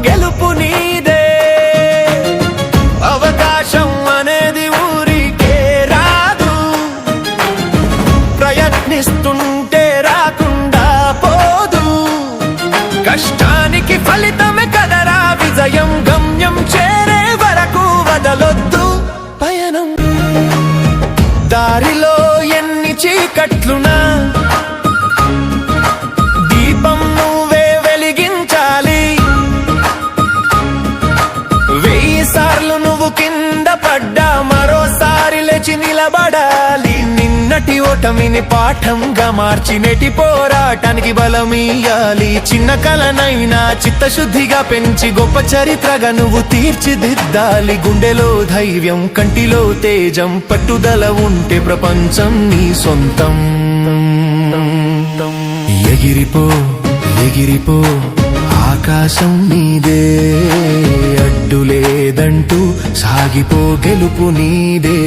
గెలుపు నీదే. అవకాశం అనేది ఊరికే రాదు, ప్రయత్నిస్తుంటే రాకుండా పోదు. కష్టానికి ఫలితమే కదరా విజయం, గమ్యం చేరే వరకు వదలొద్దు పయనం. దారిలో ఎన్ని చీకట్లునా దీపం నువ్వే వెలిగించాలి. 1000 సార్లు నువ్వు కింద పడ్డా మరోసారి లేచి నిలబడాలి. నిన్నటి ఓటమిని పాఠంగా మార్చి నేటి పోరాటానికి బలమీయాలి. చిన్న కలనైనా చిత్తశుద్ధిగా పెంచి గొప్ప చరిత్రగా నువ్వు తీర్చిదిద్దాలి. గుండెలో ధైర్యం, కంటిలో తేజం, పట్టుదల ఉంటే ప్రపంచం నీ సొంతం. ఎగిరిపో ఎగిరిపో ఆకాశం నీదే, అడ్డు లేదంటూ సాగిపో గెలుపు నీదే.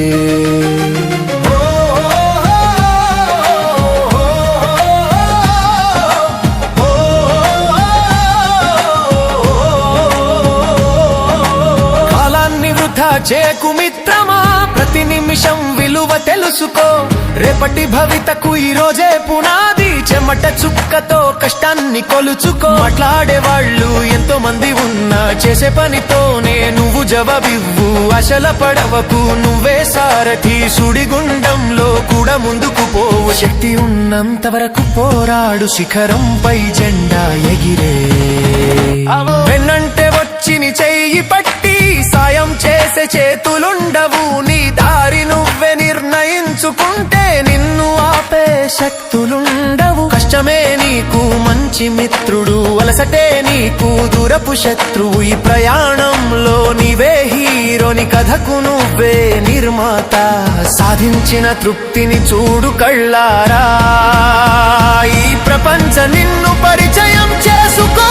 కాలాన్ని వృధా చేయకు మిత్రమా, ప్రతి నిమిషం విలువ తెలుసుకో. రేపటి భవితకు ఈ రోజే పునాది, చెమట చుక్కతో కష్టాన్ని కొలుచుకో. మాట్లాడేవాళ్ళు ఎంతో మంది ఉన్నా చేసే పనితోనే నువ్వు జవాబివ్వు. ఆశల పడవకు నువ్వే సారథి, సుడిగుండంలో కూడా ముందుకు పోవు. శక్తి ఉన్నంత వరకు పోరాడు, శిఖరంపై జెండా ఎగిరే. వెన్నంటే వచ్చిని చెయ్యి పట్టి సాయం చేసే చేతులుండవు. నీ దారి నువ్వే నిర్ణయించుకుంటే నిన్ను ఆపే శక్తులుండవు. కష్టమే నీకు మంచి మిత్రుడు, అలసటే నీకు దూరపు శత్రువు. ఈ ప్రయాణంలో నీవే హీరోని, కథకు నువ్వే నిర్మాత. సాధించిన తృప్తిని చూడు కళ్ళారా, ఈ ప్రపంచ నిన్ను పరిచయం చేసుకో.